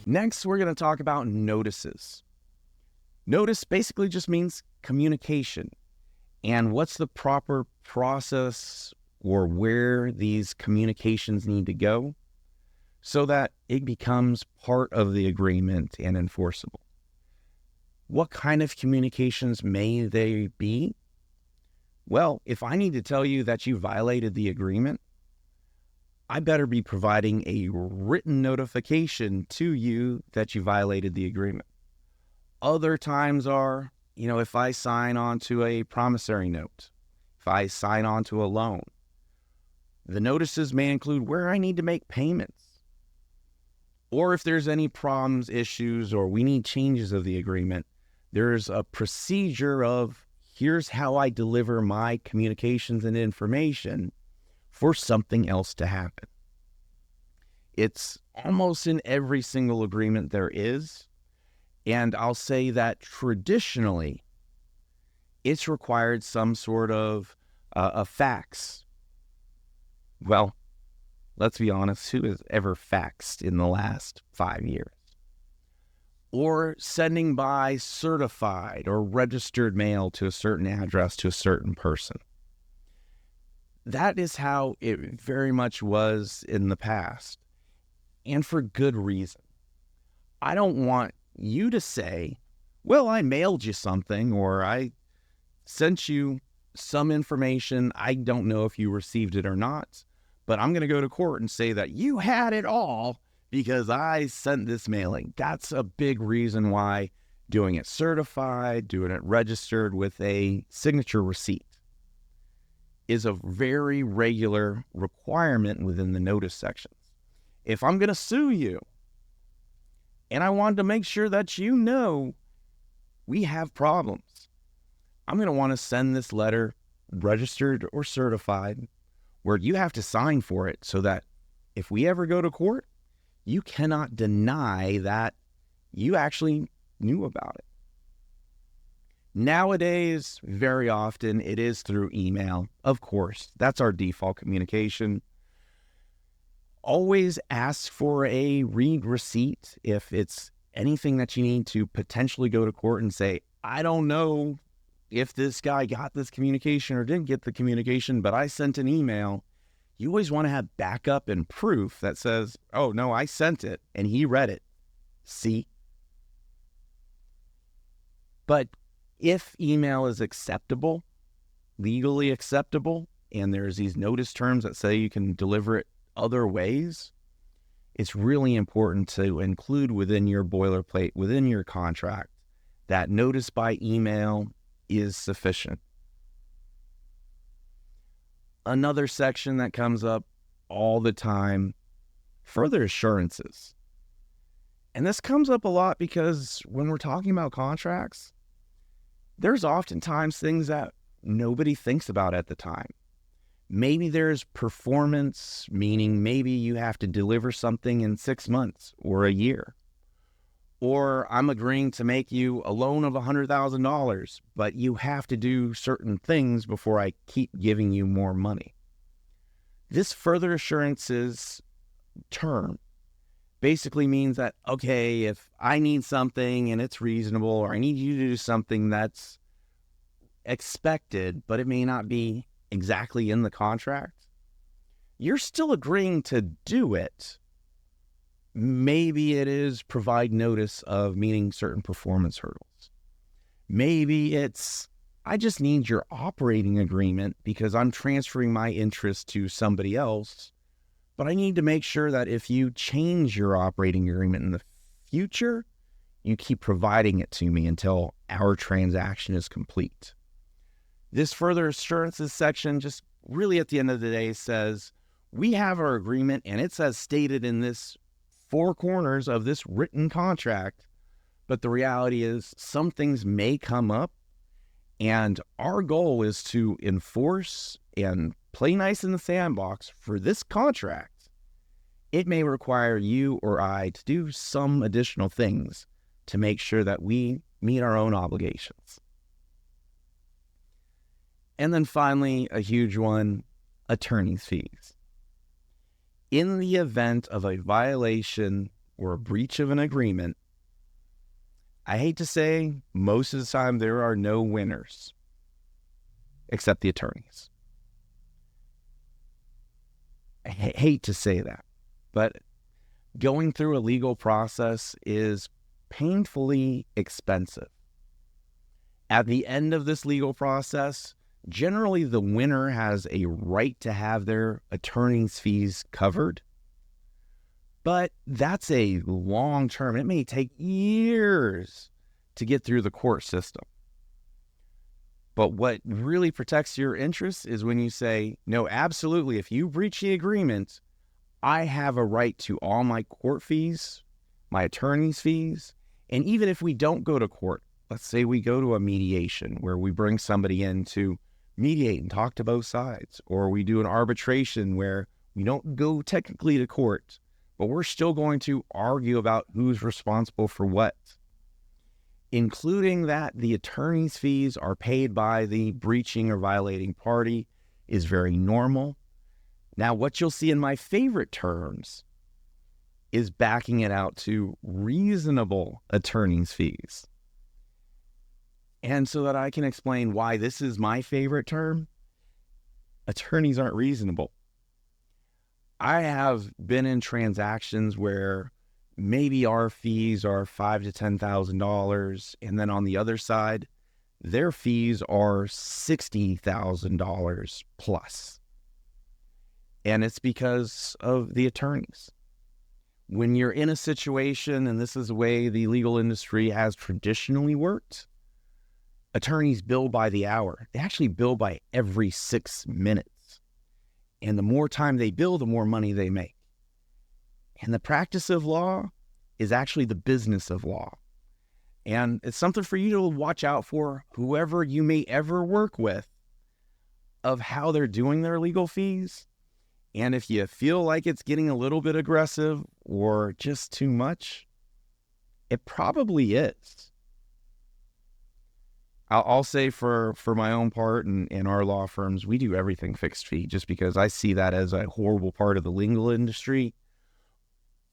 Next, we're going to talk about notices. Notice basically just means communication. And what's the proper process or where these communications need to go so that it becomes part of the agreement and enforceable. What kind of communications may they be? Well, if I need to tell you that you violated the agreement, I better be providing a written notification to you that you violated the agreement. Other times are, if I sign on to a promissory note, if I sign on to a loan, the notices may include where I need to make payments, or if there's any problems, issues, or we need changes of the agreement, there's a procedure of here's how I deliver my communications and information for something else to happen. It's almost in every single agreement there is. And I'll say that traditionally, it's required some sort of a fax. Well, let's be honest, who has ever faxed in the last 5 years? Or sending by certified or registered mail to a certain address to a certain person. That is how it very much was in the past, and for good reason. I don't want you to say, well, I mailed you something, or I sent you some information. I don't know if you received it or not, but I'm going to go to court and say that you had it all because I sent this mailing. That's a big reason why doing it certified, doing it registered with a signature receipt is a very regular requirement within the notice sections. If I'm going to sue you, and I wanted to make sure that we have problems, I'm going to want to send this letter registered or certified where you have to sign for it so that if we ever go to court, you cannot deny that you actually knew about it. Nowadays, very often, it is through email. Of course, that's our default communication. Always ask for a read receipt if it's anything that you need to potentially go to court and say, I don't know if this guy got this communication or didn't get the communication, but I sent an email. You always want to have backup and proof that says, oh, no, I sent it and he read it. See? But if email is acceptable, legally acceptable, and there's these notice terms that say you can deliver it other ways, it's really important to include within your boilerplate, within your contract, that notice by email is sufficient. Another section that comes up all the time, further assurances. And this comes up a lot because when we're talking about contracts, there's oftentimes things that nobody thinks about at the time. Maybe there's performance, meaning maybe you have to deliver something in 6 months or a year. Or I'm agreeing to make you a loan of $100,000, but you have to do certain things before I keep giving you more money. This further assurances term basically means that, okay, if I need something and it's reasonable, or I need you to do something that's expected, but it may not be exactly in the contract, you're still agreeing to do it. Maybe it is provide notice of meeting certain performance hurdles. Maybe it's, I just need your operating agreement because I'm transferring my interest to somebody else, but I need to make sure that if you change your operating agreement in the future, you keep providing it to me until our transaction is complete. This further assurances section just really at the end of the day says, we have our agreement and it's as stated in this 4 corners of this written contract, but the reality is some things may come up, and our goal is to enforce and play nice in the sandbox for this contract. It may require you or I to do some additional things to make sure that we meet our own obligations. And then finally, a huge one, attorney's fees. In the event of a violation or a breach of an agreement, I hate to say, most of the time there are no winners except the attorneys. I hate to say that, but going through a legal process is painfully expensive. At the end of this legal process, generally the winner has a right to have their attorney's fees covered, but that's a long term. It may take years to get through the court system. But what really protects your interests is when you say, no, absolutely, if you breach the agreement, I have a right to all my court fees, my attorney's fees, and even if we don't go to court, let's say we go to a mediation where we bring somebody in to mediate and talk to both sides, or we do an arbitration where we don't go technically to court, but we're still going to argue about who's responsible for what. Including that the attorney's fees are paid by the breaching or violating party is very normal. Now, what you'll see in my favorite terms is backing it out to reasonable attorney's fees. And so that I can explain why this is my favorite term, attorneys aren't reasonable. I have been in transactions where maybe our fees are $5,000 to $10,000, and then on the other side, their fees are $60,000 plus. And it's because of the attorneys. When you're in a situation, and this is the way the legal industry has traditionally worked, attorneys bill by the hour. They actually bill by every 6 minutes. And the more time they bill, the more money they make. And the practice of law is actually the business of law. And it's something for you to watch out for, whoever you may ever work with, of how they're doing their legal fees. And if you feel like it's getting a little bit aggressive or just too much, it probably is. I'll say for my own part and in our law firms, we do everything fixed fee just because I see that as a horrible part of the legal industry.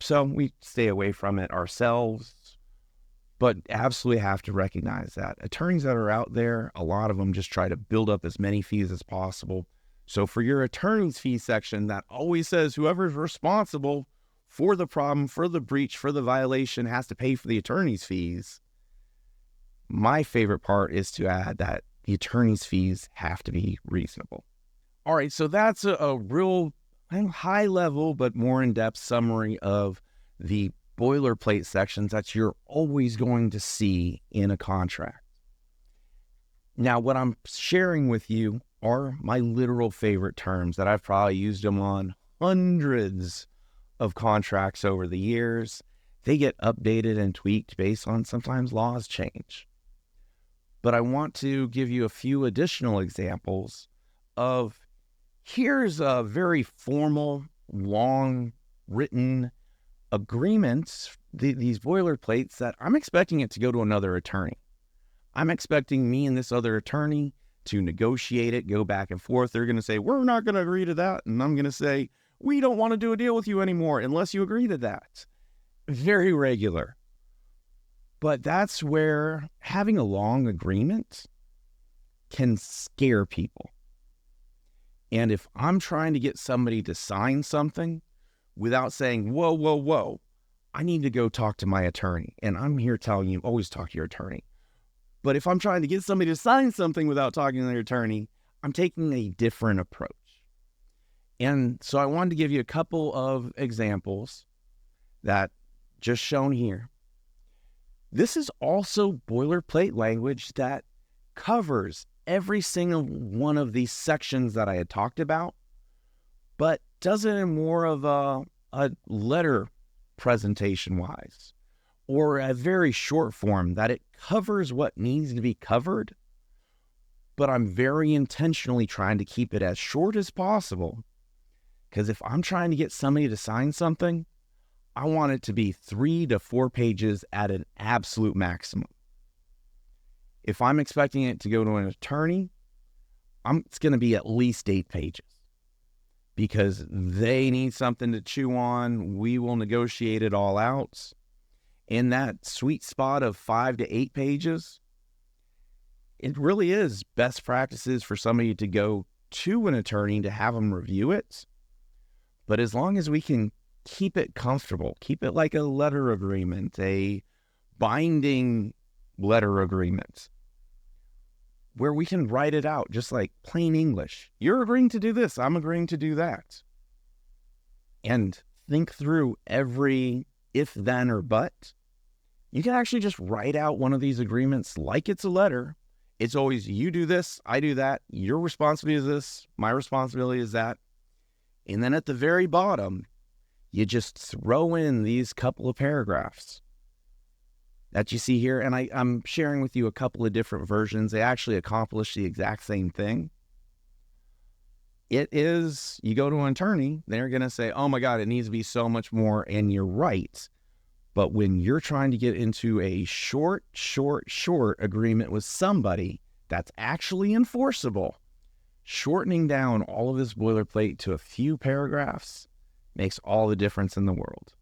So we stay away from it ourselves, but absolutely have to recognize that attorneys that are out there, a lot of them just try to build up as many fees as possible. So for your attorney's fee section that always says whoever's responsible for the problem, for the breach, for the violation has to pay for the attorney's fees, my favorite part is to add that the attorney's fees have to be reasonable. All right, so that's a real high level, but more in-depth summary of the boilerplate sections that you're always going to see in a contract. Now, what I'm sharing with you are my literal favorite terms that I've probably used them on hundreds of contracts over the years. They get updated and tweaked based on sometimes laws change. But I want to give you a few additional examples of here's a very formal, long written agreements, these boilerplates that I'm expecting it to go to another attorney. I'm expecting me and this other attorney to negotiate it, go back and forth. They're going to say, we're not going to agree to that. And I'm going to say, we don't want to do a deal with you anymore unless you agree to that. Very regular. But that's where having a long agreement can scare people. And if I'm trying to get somebody to sign something without saying, whoa, whoa, whoa, I need to go talk to my attorney. And I'm here telling you, always talk to your attorney. But if I'm trying to get somebody to sign something without talking to their attorney, I'm taking a different approach. And so I wanted to give you a couple of examples that just shown here. This is also boilerplate language that covers every single one of these sections that I had talked about, but does it in more of a letter presentation-wise, or a very short form that it covers what needs to be covered, but I'm very intentionally trying to keep it as short as possible, because if I'm trying to get somebody to sign something, I want it to be 3 to 4 pages at an absolute maximum. If I'm expecting it to go to an attorney, it's going to be at least 8 pages. because they need something to chew on. We will negotiate it all out. In that sweet spot of 5 to 8 pages, it really is best practices for somebody to go to an attorney to have them review it. But as long as we can keep it comfortable, keep it like a letter agreement, a binding letter agreement, where we can write it out just like plain English. You're agreeing to do this, I'm agreeing to do that. And think through every if, then, or but. You can actually just write out one of these agreements like it's a letter. It's always, you do this, I do that, your responsibility is this, my responsibility is that. And then at the very bottom, you just throw in these couple of paragraphs that you see here. And I'm sharing with you a couple of different versions. They actually accomplish the exact same thing. It is, you go to an attorney, they're going to say, oh my God, it needs to be so much more. And you're right. But when you're trying to get into a short agreement with somebody that's actually enforceable, shortening down all of this boilerplate to a few paragraphs makes all the difference in the world.